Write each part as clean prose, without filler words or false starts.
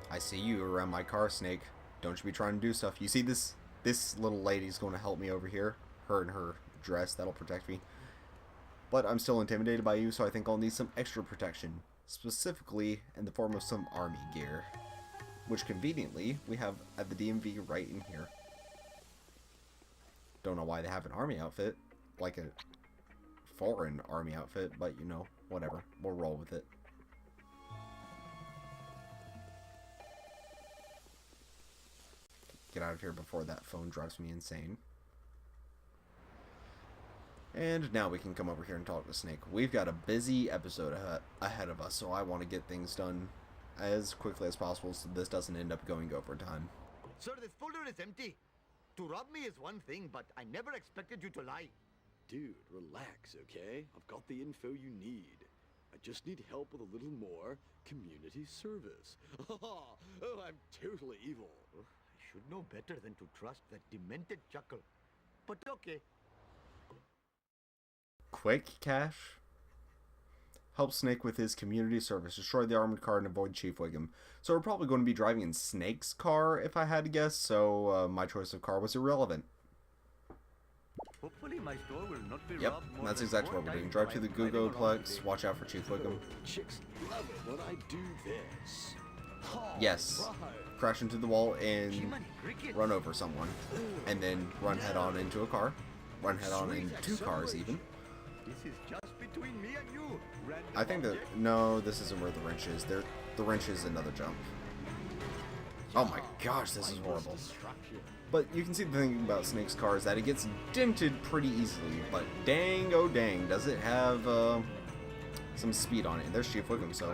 I see you around my car, Snake. Don't you be trying to do stuff. You see this little lady's going to help me over here. Her and her dress, that'll protect me. But I'm still intimidated by you, so I think I'll need some extra protection. Specifically in the form of some army gear. Which conveniently, we have at the DMV right in here. Don't know why they have an army outfit. Like a foreign army outfit, but you know, whatever. We'll roll with it. Get out of here before that phone drives me insane. And now we can come over here and talk to Snake. We've got a busy episode ahead of us, so I want to get things done as quickly as possible so this doesn't end up going overtime. Sir, this folder is empty. To rob me is one thing, but I never expected you to lie. Dude, relax, okay? I've got the info you need. I just need help with a little more community service. Oh, I'm totally evil. I should know better than to trust that demented chuckle. But okay. Quick Cash helps Snake with his community service, destroy the armored car, and avoid Chief Wiggum. So we're probably going to be driving in Snake's car, if I had to guess, so my choice of car was irrelevant. Hopefully my store will not be Yep, robbed more that's than exactly 4 what we're doing. times Drive to the while I'm driving Googleplex, along watch out for Chief Wiggum. Chicks love it when I do this. Oh, Yes, right. crash into the wall and Jiminy crickets. run over someone. And then run head on into a car. Run head on into 2 cars even. This is just between me and you. Random I think that, object. no, this isn't where the wrench is. The wrench is another jump. Oh my gosh, this is horrible. Distraction. But you can see the thing about Snake's car is that it gets dented pretty easily. But dang, oh dang, does it have some speed on it. There's Chief Wiggum, so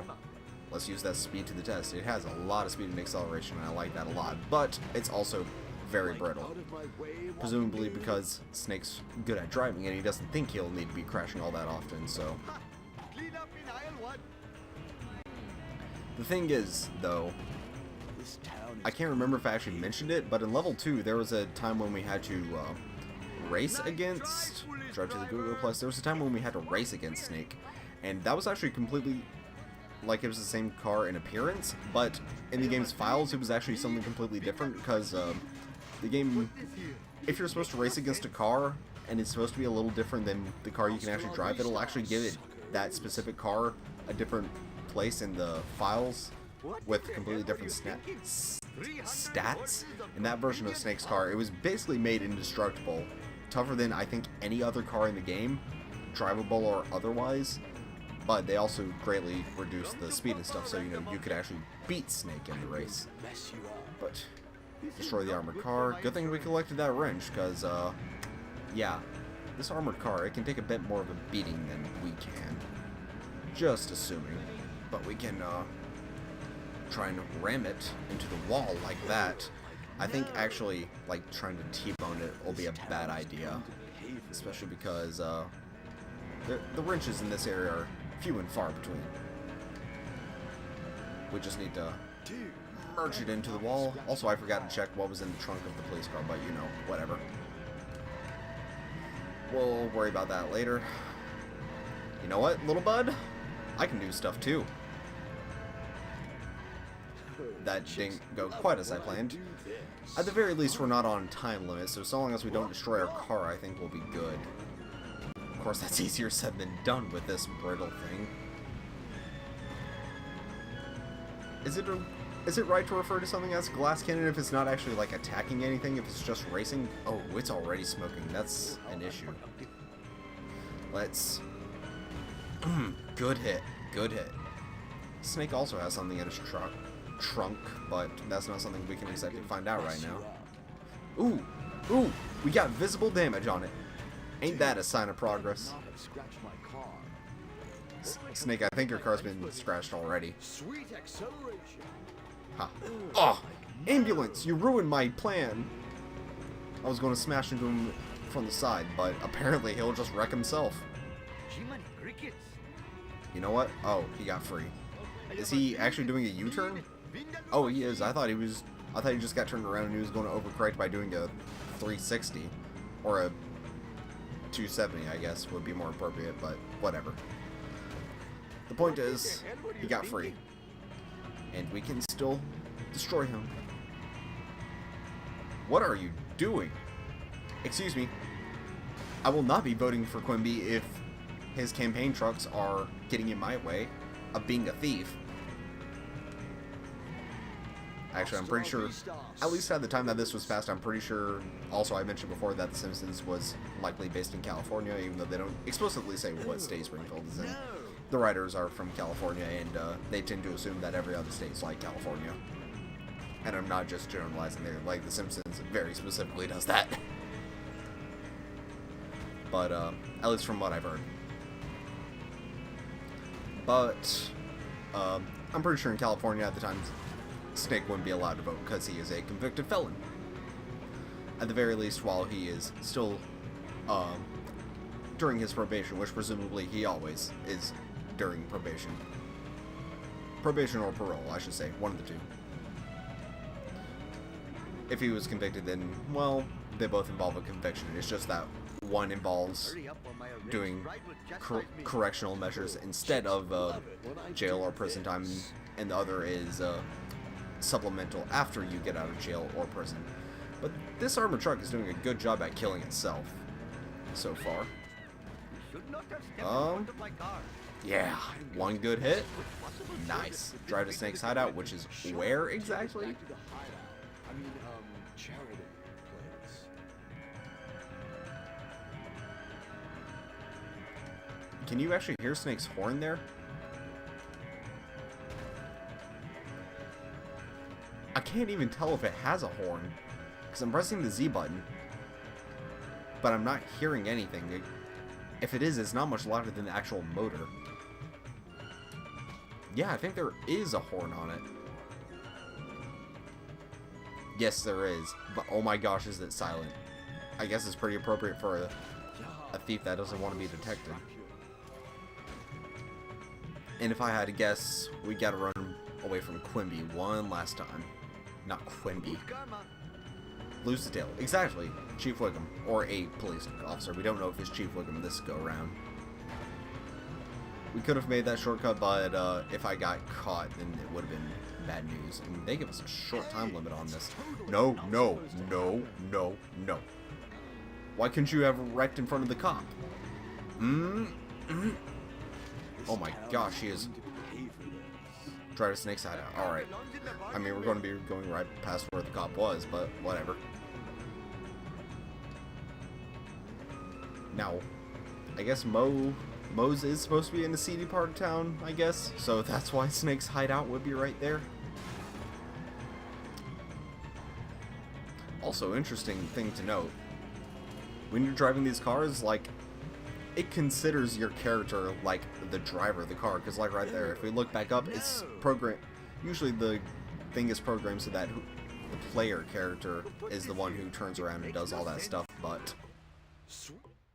let's use that speed to the test. It has a lot of speed and acceleration, and I like that a lot. But it's also very brittle. Out of my way, Presumably because Snake's good at driving and he doesn't think he'll need to be crashing all that often, so... Ha! Clean up in aisle 1. The thing is, though, This town I can't remember if I actually mentioned it, but in level 2, there was a time when we had to race against... Drive to the Googleplex. There was a time when we had to race against Snake, and that was actually completely... like it was the same car in appearance, but in the game's files, it was actually something completely different, because the game... if you're supposed to race against a car, and it's supposed to be a little different than the car you can actually drive, it'll actually give it, that specific car, a different place in the files, with completely different stats. In that version of Snake's car, it was basically made indestructible, tougher than I think any other car in the game, drivable or otherwise, but they also greatly reduced the speed and stuff, so you know you could actually beat Snake in the race. mess you up. But destroy the armored car. Good thing we collected that wrench, because yeah, this armored car, it can take a bit more of a beating than we can. Just assuming. But we can try and ram it into the wall like that. I think actually, like, trying to T-bone it will be a bad idea. Especially because the wrenches in this area are few and far between. We just need to merge it into the wall. Also, I forgot to check what was in the trunk of the police car, but you know, whatever. We'll worry about that later. You know what, little bud? I can do stuff too. That didn't go quite as I planned. At the very least, we're not on time limit, so long as we don't destroy our car, I think we'll be good. Of course, that's easier said than done with this brittle thing. Is it right to refer to something as glass cannon if it's not actually like attacking anything, if it's just racing? Oh, it's already smoking. That's an issue. Let's... good hit. Good hit. Snake also has something in his trunk, but that's not something we can exactly find out right now. Ooh! Ooh! We got visible damage on it. Ain't that a sign of progress? Snake, I think your car's been scratched already. Sweet acceleration. Ha. Oh! Ambulance! You ruined my plan! I was going to smash into him from the side, but apparently he'll just wreck himself. Jiminy crickets. You know what? Oh, he got free. Is he actually doing a U-turn? Oh, he is. I thought he just got turned around and he was going to overcorrect by doing a 360. Or a 270, I guess, would be more appropriate, but whatever. The point is, he got free. And we can still Destroy him. What are you doing? Excuse me. I will not be voting for Quimby if his campaign trucks are getting in my way of being a thief. Actually, I'm pretty sure, at least at the time that this was passed, I'm pretty sure, also I mentioned before that The Simpsons was likely based in California, even though they don't explicitly say what state Springfield is in. The writers are from California, and they tend to assume that every other state is like California. And I'm not just generalizing there, like The Simpsons very specifically does that. But, at least from what I've heard. But, I'm pretty sure in California at the time, Snake wouldn't be allowed to vote because he is a convicted felon. At the very least, while he is still, during his probation, which presumably he always is during probation. Probation or parole, I should say, one of the two. If he was convicted, then, well, they both involve a conviction. It's just that one involves doing correctional measures instead of jail or prison time, and the other is supplemental after you get out of jail or prison. But this armored truck is doing a good job at killing itself so far. Yeah, one good hit. Nice. Drive to Snake's hideout, which is where exactly? Charity place. Can you actually hear Snake's horn there? I can't even tell if it has a horn, because I'm pressing the Z button, but I'm not hearing anything. If it is, it's not much louder than the actual motor. Yeah, I think there is a horn on it. Yes, there is, but oh my gosh, is it silent. I guess it's pretty appropriate for a thief that doesn't want to be detected. And if I had to guess, we gotta run away from Quimby one last time. Not Quimby. Lose the tail. Exactly. Chief Wiggum. Or a police officer. We don't know if it's Chief Wiggum this go around. We could have made that shortcut, but if I got caught, then it would have been bad news. And they give us a short time limit on this. No, no, no, no, no. Why couldn't you have wrecked in front of the cop? Oh my gosh, he is... Try to Snake's hideout. Alright. I mean, we're going to be going right past where the cop was, but whatever. Now, I guess Moe's is supposed to be in the seedy part of town, I guess. So that's why Snake's hideout would be right there. Also, interesting thing to note. When you're driving these cars, like, it considers your character like the driver of the car, because like right there, if we look back up, it's programmed. Usually the thing is programmed so that the player character is the one who turns around and does all that stuff, but...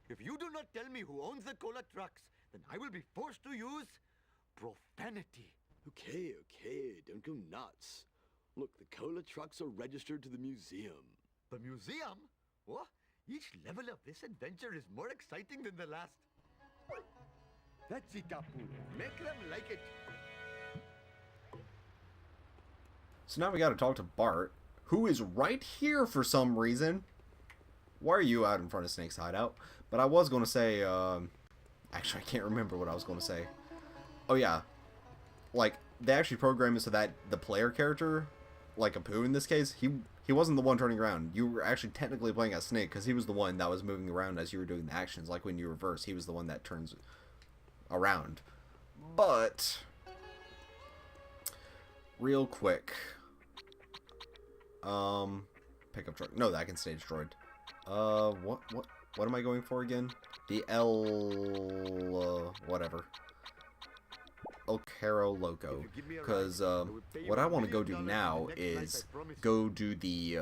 If you do not tell me who owns the cola trucks, then I will be forced to use profanity. Okay, don't go nuts. Look, the cola trucks are registered to the museum. The museum? What? Each level of this adventure is more exciting than the last. That's it, Apu. Make them like it. So now we gotta talk to Bart, who is right here for some reason. Why are you out in front of Snake's hideout? But I was gonna say, actually I can't remember what I was gonna say. Oh yeah, like, they actually programmed it so that the player character, like Apu in this case, he wasn't the one turning around. You were actually technically playing as Snake, because he was the one that was moving around as you were doing the actions. Like when you reverse, he was the one that turns around. But real quick, pickup truck. No, that can stay destroyed. What am I going for again? The whatever. El Caro Loco, because what I want to go do now is go do the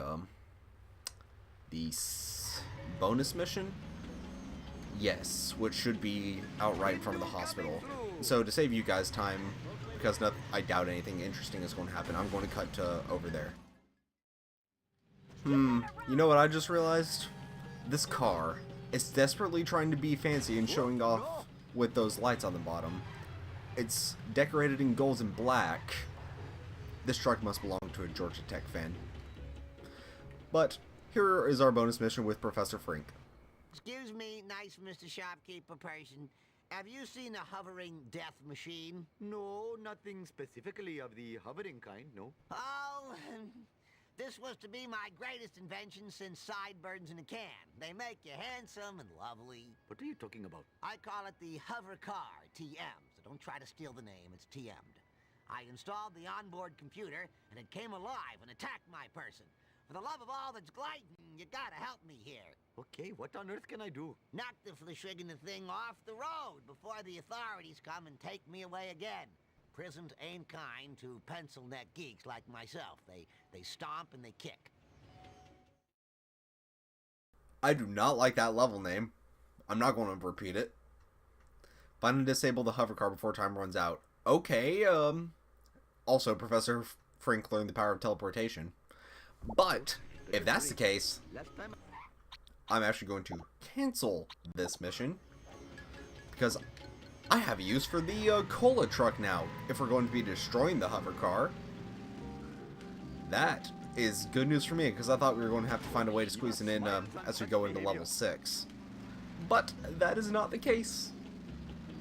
bonus mission. Yes, which should be out right in front of the hospital. So to save you guys time, because I doubt anything interesting is going to happen, I'm going to cut to over there. You know what I just realized? This car is desperately trying to be fancy and showing off with those lights on the bottom. It's decorated in gold and black, This truck must belong to a Georgia Tech fan. But here is our bonus mission with Professor Frink. Excuse me, nice Mr. Shopkeeper person. Have you seen a hovering death machine? No, nothing specifically of the hovering kind, no. Oh, this was to be my greatest invention since sideburns in a can. They make you handsome and lovely. What are you talking about? I call it the hover car, TM. So don't try to steal the name, it's TM'd. I installed the onboard computer, and it came alive and attacked my person. For the love of all that's gliding, you gotta help me here. Okay, what on earth can I do? Knock the fleshriggin' thing off the road before the authorities come and take me away again. Prisons ain't kind to pencil-neck geeks like myself. They stomp and they kick. I do not like that level name. I'm not going to repeat it. Find and disable the hover car before time runs out. Okay, also, Professor Frink learned the power of teleportation. But, if that's the case, I'm actually going to cancel this mission. Because I have a use for the cola truck now, if we're going to be destroying the hover car. That is good news for me, because I thought we were going to have to find a way to squeeze it in as we go into level 6. But that is not the case.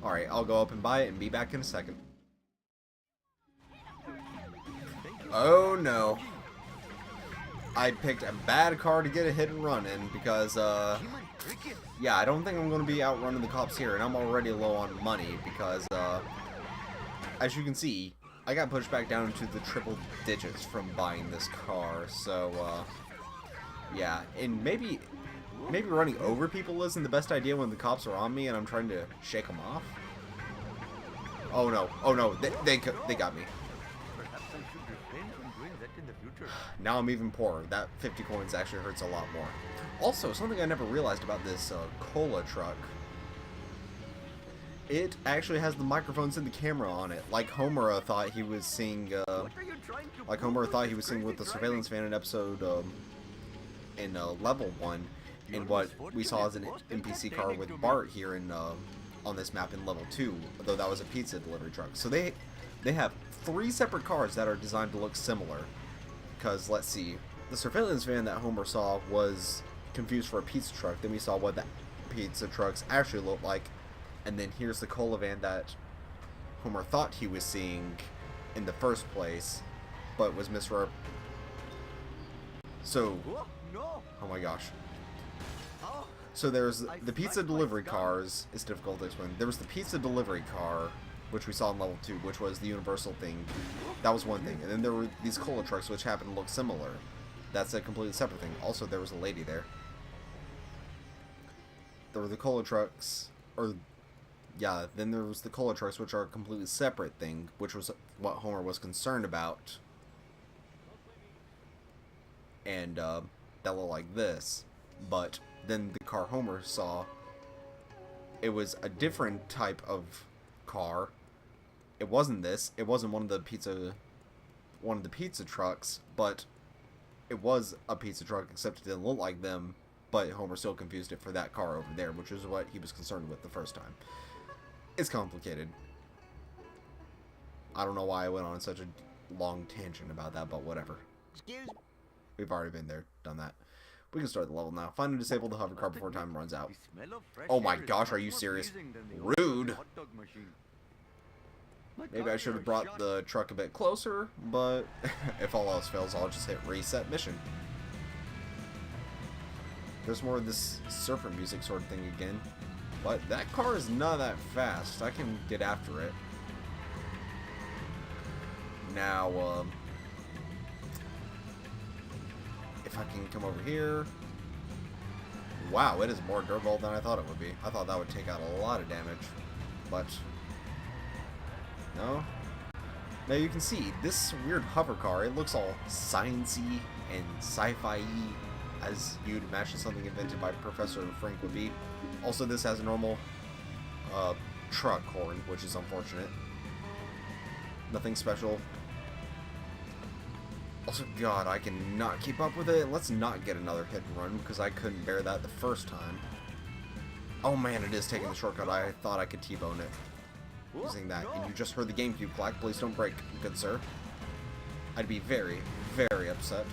Alright, I'll go up and buy it and be back in a second. Oh no. I picked a bad car to get a hit and run in because, yeah, I don't think I'm going to be outrunning the cops here, and I'm already low on money because, as you can see, I got pushed back down into the triple digits from buying this car, so, yeah, and maybe running over people isn't the best idea when the cops are on me and I'm trying to shake them off. Oh no, they got me. Perhaps I should refrain from doing that in the future. Now I'm even poorer. That 50 coins actually hurts a lot more. Also, something I never realized about this cola truck. It actually has the microphones and the camera on it, like Homer thought he was seeing. Like Homer thought he was seeing with the surveillance van in episode in level 1, and what we saw as an NPC car with Bart here in on this map in level 2, though that was a pizza delivery truck. So they have 3 separate cars that are designed to look similar. Because, let's see, the surveillance van that Homer saw was confused for a pizza truck. Then we saw what the pizza trucks actually looked like. And then here's the cola van that Homer thought he was seeing in the first place, but was misrep. So, oh my gosh. So there's the pizza delivery cars. It's difficult to explain. There was the pizza delivery car, which we saw in level 2, which was the universal thing. That was one thing. And then there were these cola trucks, which happen to look similar. That's a completely separate thing. Also, there was a lady there. There were the cola trucks, or yeah, then there was the cola trucks, which are a completely separate thing, which was what Homer was concerned about. And that looked like this. But then the car Homer saw, it was a different type of car. It wasn't this. It wasn't one of the pizza trucks, but it was a pizza truck, except it didn't look like them. But Homer still confused it for that car over there, which is what he was concerned with the first time. It's complicated. I don't know why I went on such a long tangent about that, but whatever. Excuse me. We've already been there, done that. We can start the level now. Find and disable the hover car before time runs out. Oh my gosh, are you serious? Rude. Maybe I should have brought the truck a bit closer, but if all else fails, I'll just hit reset mission. There's more of this surfer music sort of thing again. But that car is not that fast. I can get after it. Now, if I can come over here. Wow, it is more durable than I thought it would be. I thought that would take out a lot of damage. But no. Now you can see this weird hover car. It looks all sciencey and sci-fi-y, as you'd imagine something invented by Professor Frink would be. Also, this has a normal truck horn, which is unfortunate. Nothing special. Also, God, I cannot keep up with it. Let's not get another hit and run, because I couldn't bear that the first time. Oh man, it is taking the shortcut. I thought I could T-bone it using that. And you just heard the GameCube clack. Please don't break, good sir. I'd be very, very upset.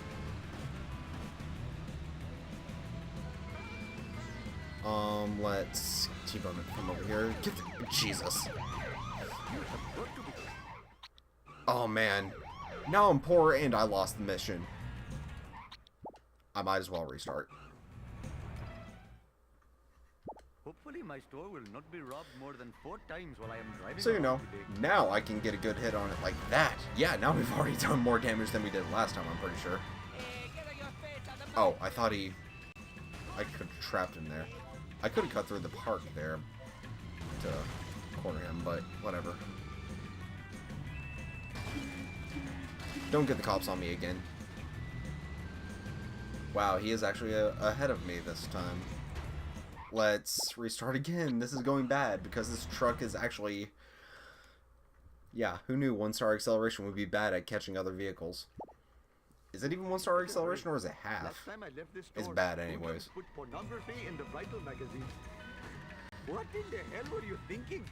Let's T-bone it from over here. Get the, Jesus. Oh man. Now I'm poor and I lost the mission. I might as well restart. Hopefully my store will not be robbed more than 4 times while I am driving. So you know, around today. now I can get a good hit on it like that. Yeah, now we've already done more damage than we did last time, I'm pretty sure. Oh, I thought I could have trapped him there. I could have cut through the park there to corner him, but whatever. Don't get the cops on me again. Wow, he is actually ahead of me this time. Let's restart again. This is going bad because this truck is actually... Yeah, who knew 1-star acceleration would be bad at catching other vehicles? Is it even 1-star acceleration or is it half? Last time I left this It's store, bad Hogan anyways. Put pornography in the Vital magazine. What in the hell were you thinking?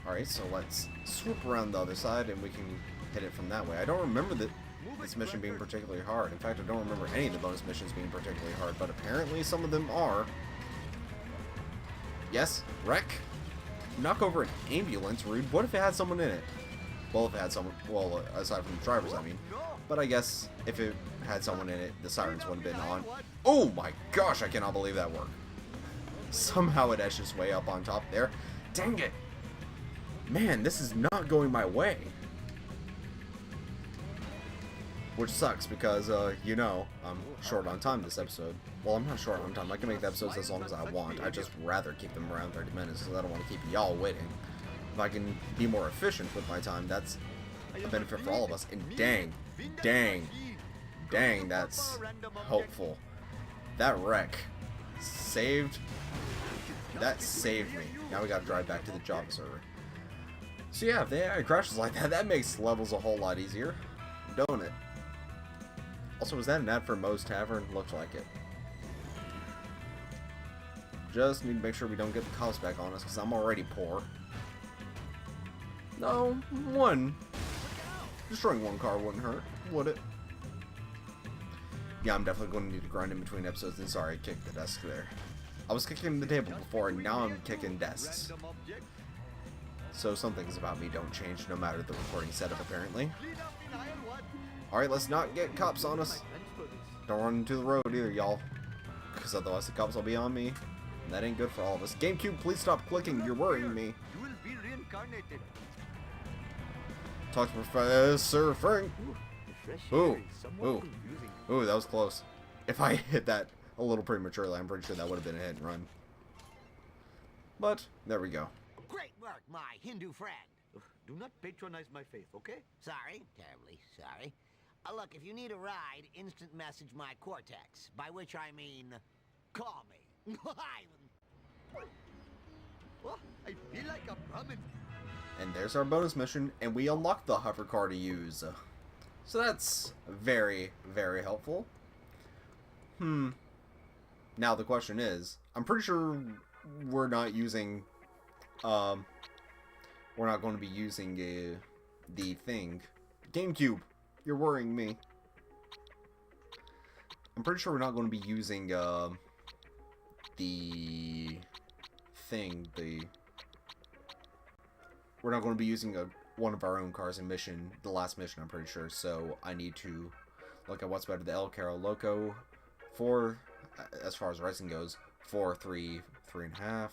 Alright, so let's swoop around the other side and we can hit it from that way. I don't remember this mission being particularly hard. In fact, I don't remember any of the bonus missions being particularly hard, but apparently some of them are. Yes, wreck. Knock over an ambulance, rude. What if it had someone in it? Well, if it had someone, well, aside from the drivers, I mean. But I guess if it had someone in it, the sirens wouldn't have been on. Oh my gosh, I cannot believe that worked. Somehow it edged its way up on top there. Dang it. Man, this is not going my way. Which sucks because, you know, I'm short on time this episode. Well, I'm not short on time. I can make the episodes as long as I want. I'd just rather keep them around 30 minutes because I don't want to keep y'all waiting. If I can be more efficient with my time, that's a benefit for all of us. And dang, that's hopeful. That wreck saved... That saved me. Now we gotta drive back to the Java server. So yeah, if the AI crashes like that, that makes levels a whole lot easier. Don't it? Also, was that an ad for Moe's Tavern? Looked like it. Just need to make sure we don't get the cops back on us, because I'm already poor. No, one. Destroying one car wouldn't hurt, would it? Yeah, I'm definitely going to need to grind in between episodes, and sorry, I kicked the desk there. I was kicking the table before, and now I'm kicking desks. So some things about me don't change, no matter the recording setup, apparently. Alright, let's not get cops on us. Don't run into the road either, y'all. Because otherwise the cops will be on me. And that ain't good for all of us. GameCube, please stop clicking. You're worrying me. You will be reincarnated. Talk to Professor Frank. Ooh. Ooh. Confusing. Ooh, that was close. If I hit that a little prematurely, I'm pretty sure that would have been a hit and run. But, there we go. Great work, my Hindu friend. Do not patronize my faith, okay? Sorry, terribly sorry. Look, if you need a ride, instant message my Cortex. By which I mean, call me. Oh, I feel like a Brahmin. And there's our bonus mission, and we unlocked the hover car to use. So that's very, very helpful. Now the question is, I'm pretty sure we're not using, we're not going to be using the thing. GameCube, you're worrying me. I'm pretty sure we're not going to be using, the thing, we're not going to be using one of our own cars in the last mission, I'm pretty sure, so I need to look at what's better, the El Carro Loco, 4, as far as racing goes, 4, 3, 3.5,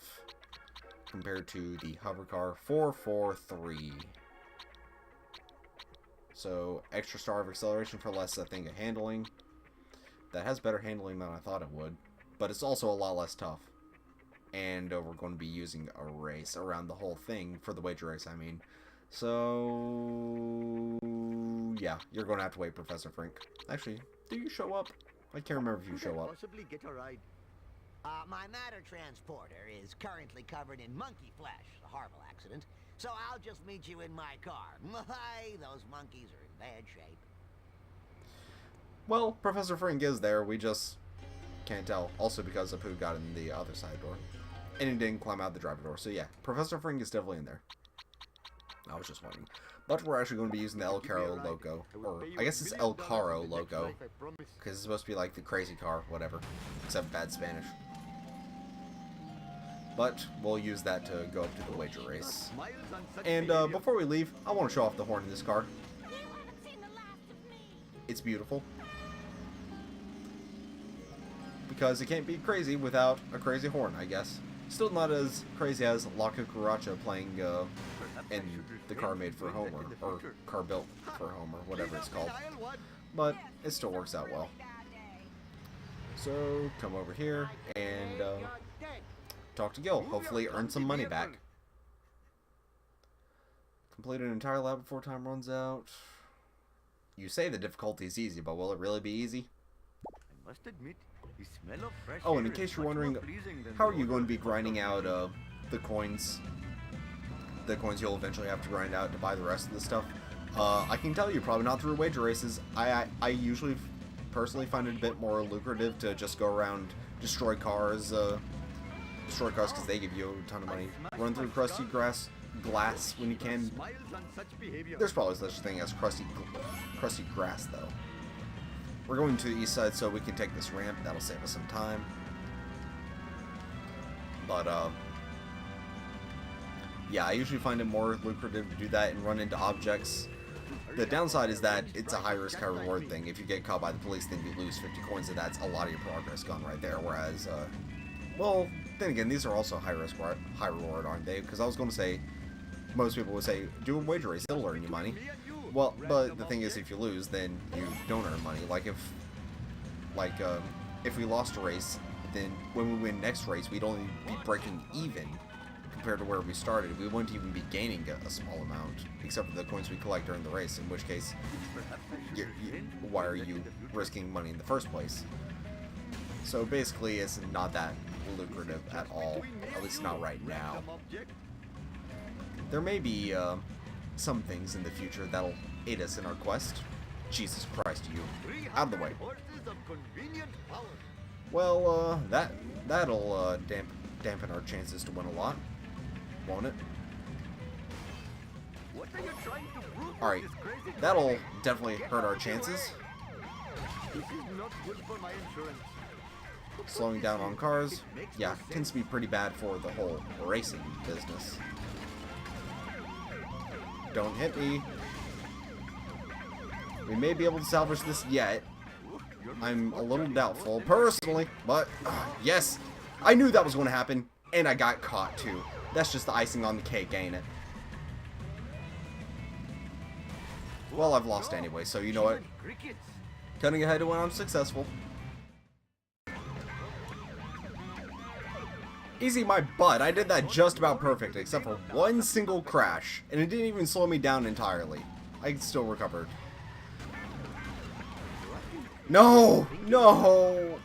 compared to the hover car, 4, 4, 3. So, extra star of acceleration for less, I think, of handling. That has better handling than I thought it would, but it's also a lot less tough. And we're going to be using a race around the whole thing, for the wager race, I mean. So, yeah, you're going to have to wait, Professor Frink. Actually, do you show up? I can't remember if you show up. Possibly get a ride. My matter transporter is currently covered in monkey flesh, a horrible accident. So I'll just meet you in my car. Those monkeys are in bad shape. Well, Professor Frink is there, we just can't tell. Also because Apu got in the other side door. And he didn't climb out the driver door, so yeah, Professor Frink is definitely in there. I was just wondering. But we're actually going to be using the El Caro logo. Or, I guess it's El Caro logo. Because it's supposed to be like the crazy car, whatever. Except bad Spanish. But we'll use that to go up to the wager race. And before we leave, I want to show off the horn in this car. It's beautiful. Because it can't be crazy without a crazy horn, I guess. Still not as crazy as La Cucaracha playing in the car made for Homer, or car built for Homer, whatever it's called. But it still works out well. So, come over here and talk to Gil. Hopefully earn some money back. Complete an entire lap before time runs out. You say the difficulty is easy, but will it really be easy? I must admit, the smell of fresh Oh, and in air case is you're much more wondering, pleasing than how are the you odor going to be of grinding out hot the coins? The coins you'll eventually have to grind out to buy the rest of the stuff. I can tell you, probably not through wager races. I usually personally find it a bit more lucrative to just go around, destroy cars because they give you a ton of money. Run through crusty glass when you can. smiles on such behavior. There's probably such a thing as crusty grass, though. We're going to the east side so we can take this ramp. That'll save us some time. But, yeah, I usually find it more lucrative to do that and run into objects. The downside is that it's a high risk, high reward thing. If you get caught by the police, then you lose 50 coins, and that's a lot of your progress gone right there. Whereas, well, then again, these are also high risk, high reward, aren't they? Because I was going to say, most people would say, do a wager race, it'll earn you money. Well, but the thing is, if you lose, then you don't earn money. Like if we lost a race, then when we win next race, we'd only be breaking even compared to where we started. We wouldn't even be gaining a small amount, except for the coins we collect during the race, in which case, why are you risking money in the first place? So basically, it's not that lucrative at all, at least not right now. There may be some things in the future that'll aid us in our quest. Jesus Christ, you. Out of the way. Well, that'll dampen our chances to win a lot, won't it? Alright, that'll definitely hurt our chances. This is not good for my insurance. Slowing down on cars, yeah, tends to be pretty bad for the whole racing business. Don't hit me. We may be able to salvage this yet. I'm a little doubtful, personally, but yes, I knew that was going to happen, and I got caught too. That's just the icing on the cake, ain't it? Well, I've lost anyway, so you know what? Cutting ahead to when I'm successful. Easy my butt. I did that just about perfect, except for one single crash, and it didn't even slow me down entirely. I still recovered. No! No!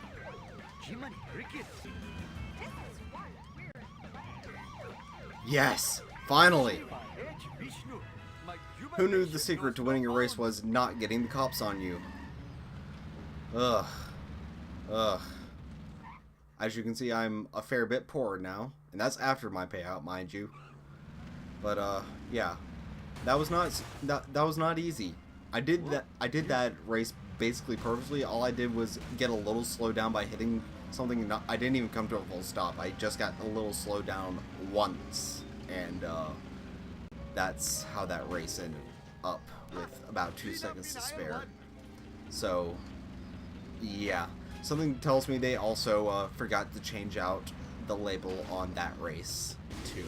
Yes! Finally! Who knew the secret to winning a race was not getting the cops on you? Ugh. Ugh. As you can see, I'm a fair bit poorer now, and that's after my payout, mind you. But yeah, that was not easy. I did that race basically perfectly. All I did was get a little slowed down by hitting something. I didn't even come to a full stop. I just got a little slowed down once, and that's how that race ended up with about 2 seconds to spare. So yeah. Something tells me they also forgot to change out the label on that race, too.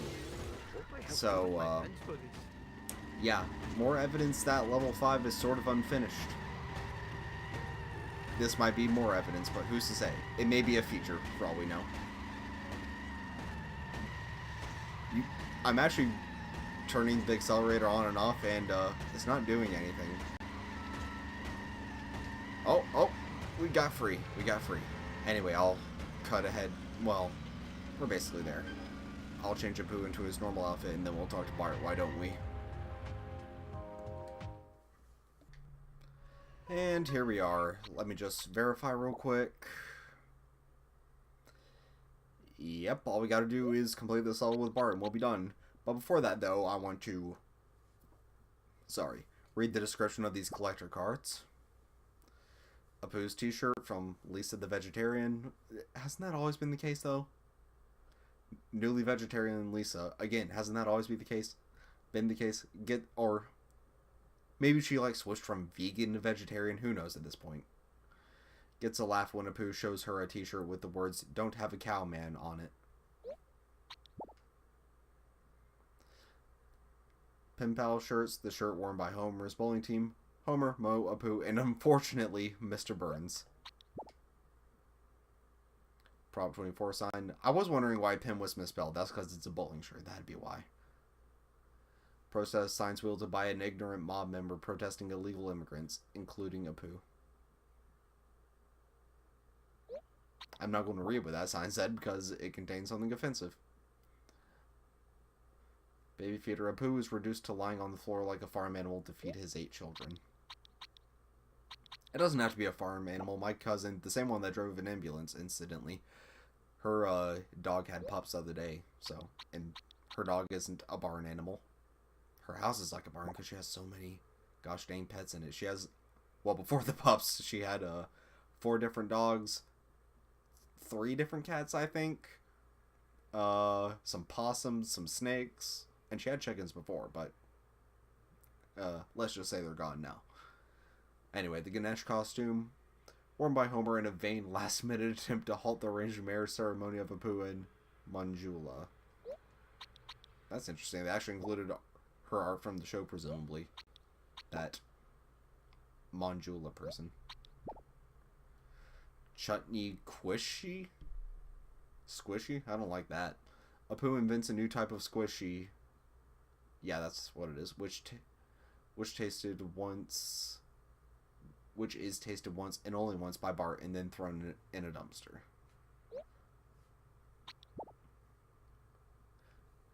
So, yeah, more evidence that level 5 is sort of unfinished. This might be more evidence, but who's to say? It may be a feature, for all we know. I'm actually turning the accelerator on and off, and it's not doing anything. Oh! We got free. Anyway, I'll cut ahead. Well, we're basically there. I'll change Apu into his normal outfit, and then we'll talk to Bart, why don't we? And here we are. Let me just verify real quick. Yep, all we gotta do is complete this level with Bart, and we'll be done. But before that, though, I want to Sorry. Read the description of these collector cards. Apu's t-shirt from Lisa the Vegetarian. Hasn't that always been the case, though? Newly vegetarian Lisa. Again, hasn't that always been the case? Or maybe she like switched from vegan to vegetarian. Who knows at this point? Gets a laugh when Apu shows her a t-shirt with the words "Don't have a cow, man" on it. Pen Pal shirts, the shirt worn by Homer's bowling team. Homer, Mo, Apu, and unfortunately, Mr. Burns. Prop 24 sign. I was wondering why Pim was misspelled. That's because it's a bowling shirt. That'd be why. Protest signs wielded by an ignorant mob member protesting illegal immigrants, including Apu. I'm not going to read what that sign said because it contains something offensive. Baby feeder Apu is reduced to lying on the floor like a farm animal to feed his 8 children. It doesn't have to be a farm animal. My cousin, the same one that drove an ambulance, incidentally, her dog had pups the other day, so, and her dog isn't a barn animal. Her house is like a barn because she has so many gosh dang pets in it. She has, well, before the pups, she had 4 different dogs, 3 different cats, I think, some possums, some snakes, and she had chickens before, but let's just say they're gone now. Anyway, the Ganesh costume, worn by Homer in a vain last-minute attempt to halt the arranged marriage ceremony of Apu and Manjula. That's interesting. They actually included her art from the show, presumably. That Manjula person. Chutney Squishy? Squishy? I don't like that. Apu invents a new type of squishy. Yeah, that's what it is. Which is tasted once and only once by Bart and then thrown in a dumpster.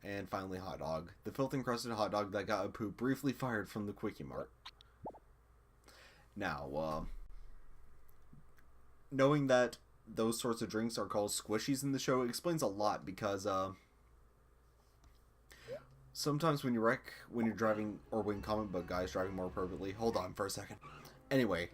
And finally, hot dog. The filth-encrusted hot dog that got Apu briefly fired from the Quickie Mart. Now, knowing that those sorts of drinks are called squishies in the show explains a lot because, sometimes when you're driving, or when comic book guys driving more appropriately, hold on for a second. Anyway,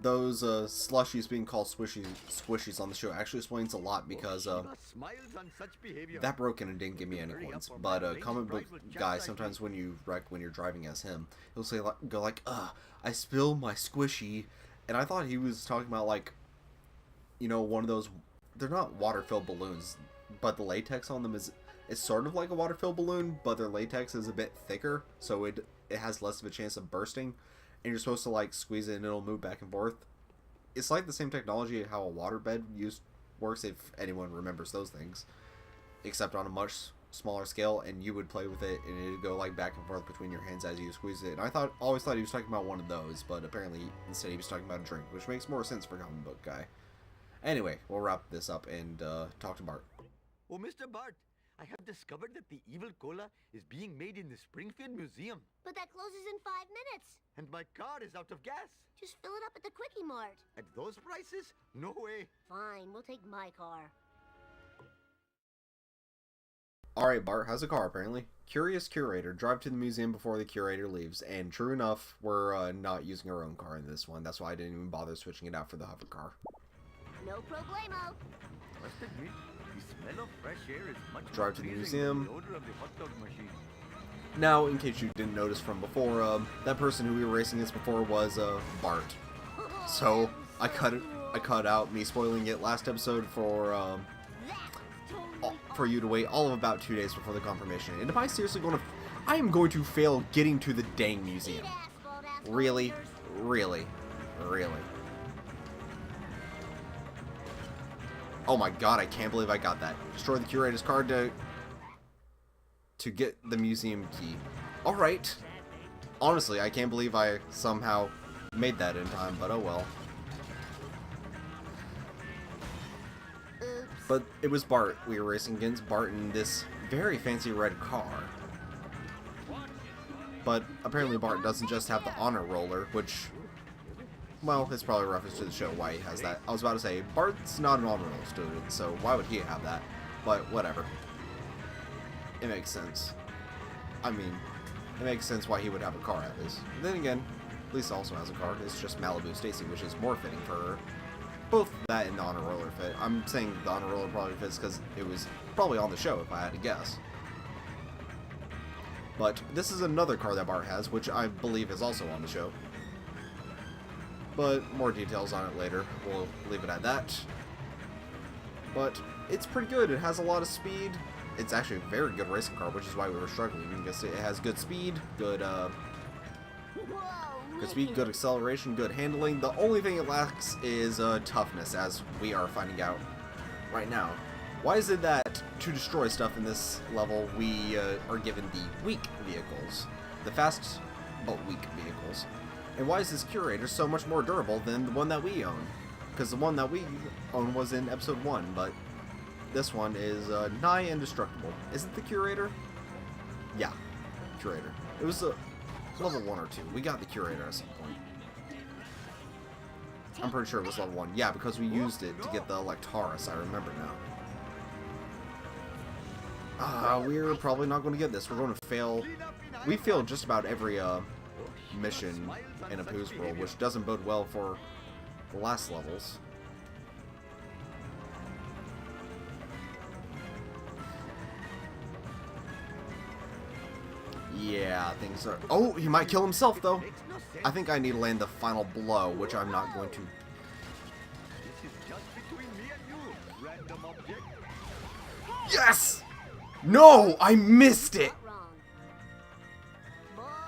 those slushies being called squishies on the show actually explains a lot because that broke in and didn't give me any points. But comic book guy, sometimes when you wreck when you're driving as him, he'll say go like, I spilled my squishy, and I thought he was talking about like, you know, one of those. They're not water-filled balloons, but the latex on them is sort of like a water-filled balloon, but their latex is a bit thicker, so it has less of a chance of bursting. And you're supposed to like squeeze it and it'll move back and forth. It's like the same technology how a waterbed works, if anyone remembers those things, except on a much smaller scale, and you would play with it and it'd go like back and forth between your hands as you squeeze it. And I always thought he was talking about one of those, but apparently instead he was talking about a drink, which makes more sense for a comic book guy. Anyway, we'll wrap this up and talk to Bart. Oh, Mr. Bart, I have discovered that the evil cola is being made in the Springfield Museum. But that closes in 5 minutes. And my car is out of gas. Just fill it up at the Quickie Mart. At those prices? No way. Fine, we'll take my car. Alright, Bart has a car, apparently. Curious curator. Drive to the museum before the curator leaves. And true enough, we're not using our own car in this one. That's why I didn't even bother switching it out for the hover car. No problemo. Must admit, the smell of fresh air is much Drive to the more museum. pleasing than the odor of the hot dog machine. Now, in case you didn't notice from before, that person who we were racing against before was Bart. So I cut out me spoiling it last episode for you to wait all of about 2 days before the confirmation. And am I seriously going to? I am going to fail getting to the dang museum. Really, really, really. Oh my god! I can't believe I got that. Destroy the curator's card to get the museum key. Alright. Honestly, I can't believe I somehow made that in time, but oh well. Oops. But it was Bart. We were racing against Bart in this very fancy red car. But apparently Bart doesn't just have the honor roller, which, well, it's probably a reference to the show why he has that. I was about to say, Bart's not an honor roll student, so why would he have that? But whatever. It makes sense. I mean, It makes sense why he would have a car at least. Then again, Lisa also has a car. It's just Malibu Stacy, which is more fitting for her. Both that and the Honor Roller fit. I'm saying the Honor Roller probably fits because it was probably on the show if I had to guess. But this is another car that Bart has, which I believe is also on the show. But more details on it later. We'll leave it at that. But it's pretty good. It has a lot of speed. It's actually a very good racing car, which is why we were struggling. You can see it has good speed, good speed, good acceleration, good handling. The only thing it lacks is toughness, as we are finding out right now. Why is it that to destroy stuff in this level, we are given the weak vehicles? The fast, but weak vehicles. And why is this Curator so much more durable than the one that we own? Because the one that we own was in episode 1, but this one is nigh indestructible. Is it the Curator? Yeah, Curator. It was level 1 or 2. We got the Curator at some point. I'm pretty sure it was level 1. Yeah, because we used it to get the Electaris, I remember now. We're probably not going to get this. We're going to fail. We failed just about every mission in a Pooh's World, which doesn't bode well for the last levels. Yeah, things are... Oh, he might kill himself, though. I think I need to land the final blow, which I'm not going to. This is just between me and you, random object. Yes! No! I missed it! Wrong.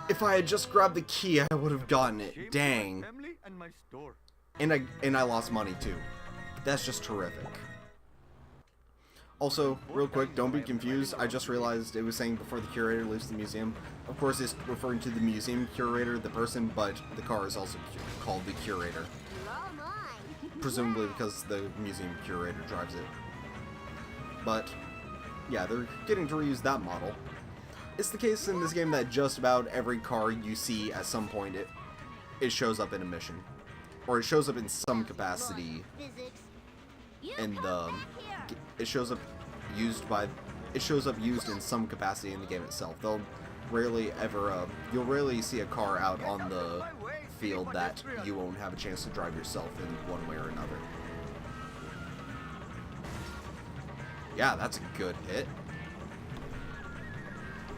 If I had just grabbed the key, I would have gotten it. Dang. Family and my store. And I lost money, too. That's just terrific. Also, real quick, don't be confused. I just realized it was saying before the Curator leaves the museum. Of course, it's referring to the museum curator, the person, but the car is also called the Curator. You're all mine. Presumably because the museum curator drives it. But, yeah, they're getting to reuse that model. It's the case in this game that just about every car you see at some point, it shows up in a mission. Or it shows up in some capacity. Physics. You And come back here. it shows up used in some capacity in the game itself. They'll rarely ever you'll rarely see a car out on the field that you won't have a chance to drive yourself in one way or another. Yeah, that's a good hit.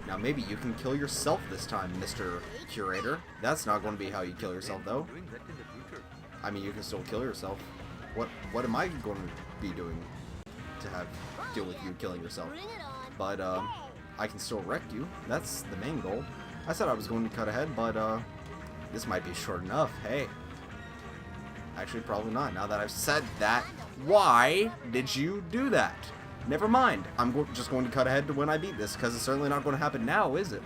Now maybe you can kill yourself this time, Mr. Curator. That's not going to be how you kill yourself, though. Doing that in the future. I mean, you can still kill yourself. What am I going to be doing to have deal with you killing yourself? Bring it on. But I can still wreck you. That's the main goal. I said I was going to cut ahead, but this might be short enough. Hey. Actually, probably not. Now that I've said that, why did you do that? Never mind. I'm just going to cut ahead to when I beat this, because it's certainly not going to happen now, is it?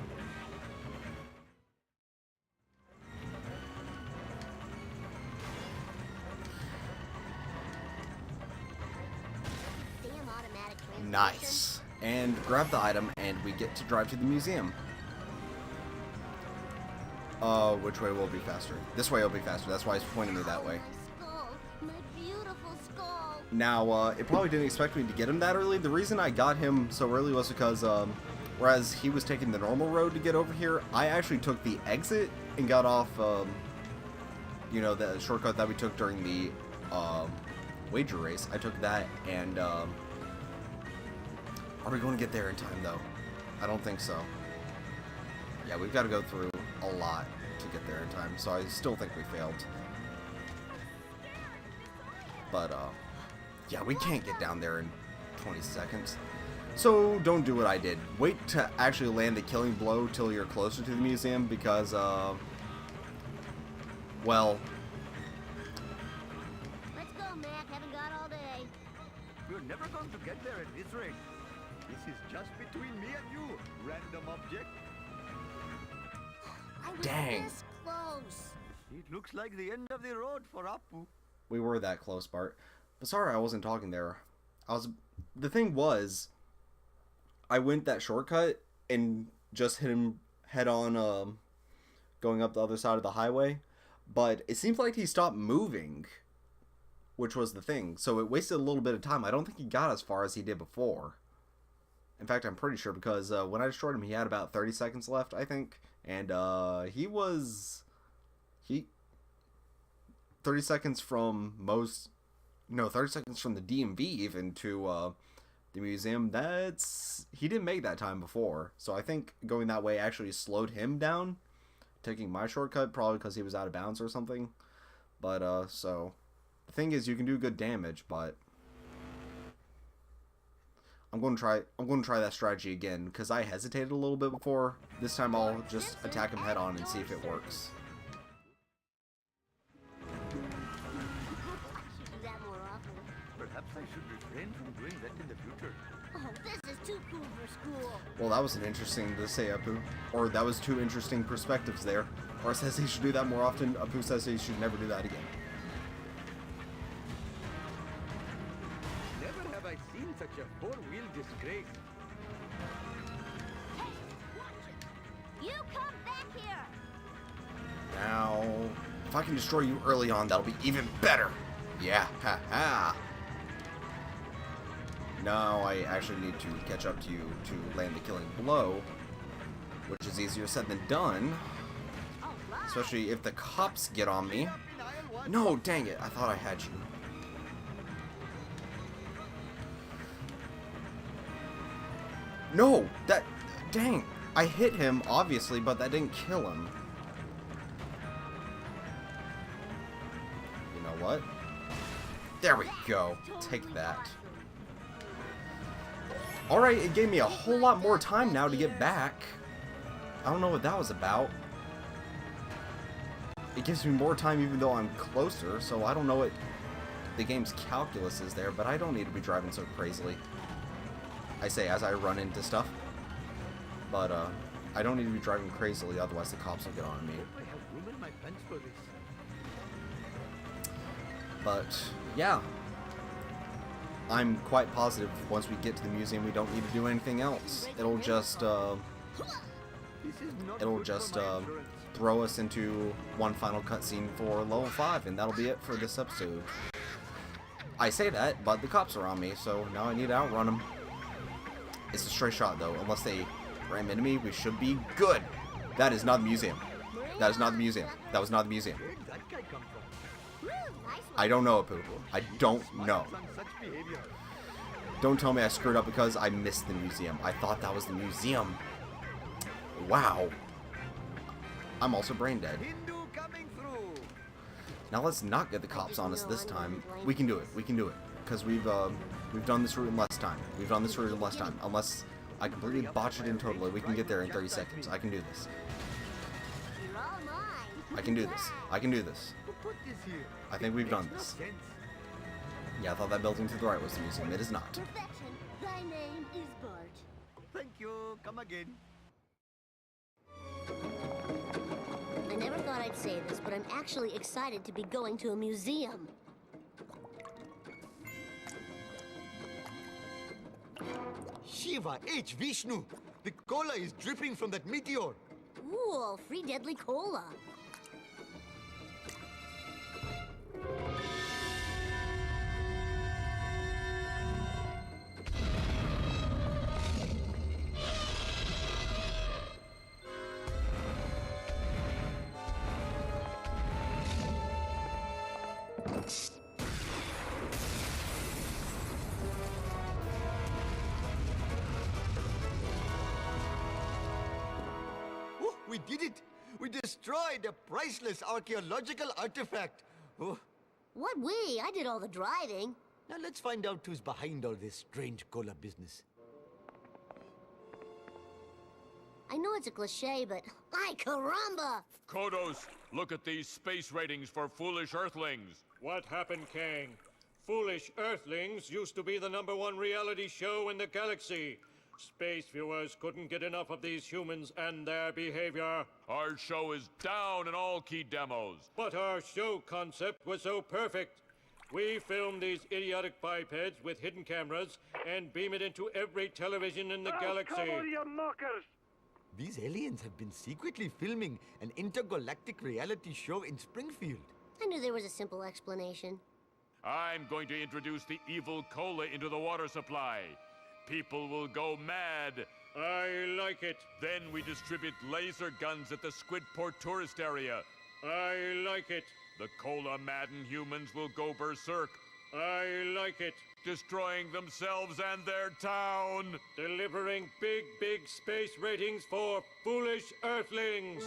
Damn automatic transmission. Nice. And grab the item, and we get to drive to the museum. Which way will be faster? This way will be faster. That's why he's pointing me that way. My skull. My beautiful skull. Now, it probably didn't expect me to get him that early. The reason I got him so early was because, whereas he was taking the normal road to get over here, I actually took the exit and got off, you know, the shortcut that we took during the, wager race. I took that, and, are we going to get there in time, though? I don't think so. Yeah, we've got to go through a lot to get there in time, so I still think we failed. But, yeah, we can't get down there in 20 seconds. So, don't do what I did. Wait to actually land the killing blow till you're closer to the museum, because, well... Let's go, Mac. Haven't got all day. You're never going to get there at this rate. This is just between me and you, random object. I was Dang. this close. It looks like the end of the road for Apu. We were that close, Bart. But sorry I wasn't talking there. The thing was, I went that shortcut and just hit him head on, going up the other side of the highway. But it seems like he stopped moving, which was the thing. So it wasted a little bit of time. I don't think he got as far as he did before. In fact, I'm pretty sure, because when I destroyed him, he had about 30 seconds left, I think. And he 30 seconds from 30 seconds from the DMV even to the museum. He didn't make that time before, so I think going that way actually slowed him down, taking my shortcut, probably because he was out of bounds or something. But so the thing is, you can do good damage, but I'm going to try that strategy again because I hesitated a little bit before. This time I'll just attack him head on and see if it works. Perhaps I should refrain from doing that in the future. Oh, this is too cool for school. Well, that was an interesting to say, Apu. Or that was two interesting perspectives there. Or says he should do that more often. Apu says he should never do that again. Never have I seen such a four-wheel disgrace. Hey, watch it. You come back here. Now, if I can destroy you early on, that'll be even better. Yeah, ha. Now I actually need to catch up to you to land the killing blow, which is easier said than done. Especially if the cops get on me. No, dang it, I thought I had you. No, dang. I hit him, obviously, but that didn't kill him. You know what? There we go. Take that. Alright, it gave me a whole lot more time now to get back. I don't know what that was about. It gives me more time even though I'm closer, so I don't know what the game's calculus is there, but I don't need to be driving so crazily. I say as I run into stuff. But, I don't need to be driving crazily, otherwise the cops will get on me. I have room in my pants for this. But, yeah. I'm quite positive once we get to the museum we don't need to do anything else. It'll just This is not good for my endurance. throw us into one final cutscene for level 5, and that'll be it for this episode. I say that, but the cops are on me, so now I need to outrun them. It's a straight shot, though. Unless they ram into me, we should be good. That is not the museum. That is not the museum. That was not the museum. Where did that guy come from? Woo, nice one. I don't know, Apu. I don't know. On such behavior. Don't tell me I screwed up because I missed the museum. I thought that was the museum. Wow. I'm also brain dead. Hindu coming through. Now let's not get the cops on us this time. We can do it. We can do it. Because we've done this route in less time. We've done this route in less time. Unless I completely botch it in totally, we can get there in 30 seconds. I can do this. You're all mine. I can do this. I can do this. Who put this here? I think we've done this. Makes no sense. Yeah, I thought that building to the right was the museum. It is not. Perfection. Thy name is Bart. Thank you. Come again. I never thought I'd say this, but I'm actually excited to be going to a museum. Shiva H. Vishnu. The cola is dripping from that meteor. Ooh, free deadly cola. Oh, we did it. We destroyed a priceless archaeological artifact. Oh, What we? I did all the driving. now let's find out who's behind all this strange cola business. I know it's a cliche, but ay caramba! Kodos, look at these space ratings for foolish Earthlings. What happened, Kang? Foolish Earthlings used to be the #1 reality show in the galaxy. Space viewers couldn't get enough of these humans and their behavior. Our show is down in all key demos. But our show concept was so perfect. We filmed these idiotic bipeds with hidden cameras and beam it into every television in the galaxy. These aliens have been secretly filming an intergalactic reality show in Springfield. I knew there was a simple explanation. I'm going to introduce the evil cola into the water supply. People will go mad. I like it. Then we distribute laser guns at the Squidport tourist area. I like it. The Cola-madden humans will go berserk, I like it. destroying themselves and their town. Delivering big space ratings for foolish Earthlings.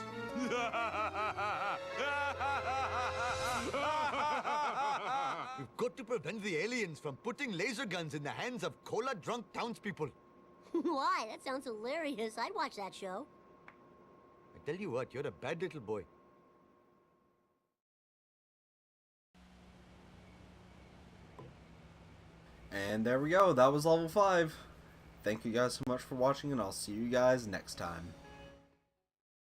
We've got to prevent the aliens from putting laser guns in the hands of cola-drunk townspeople. Why? That sounds hilarious. I'd watch that show. I tell you what, you're a bad little boy. And there we go. That was level 5. Thank you guys so much for watching, and I'll see you guys next time.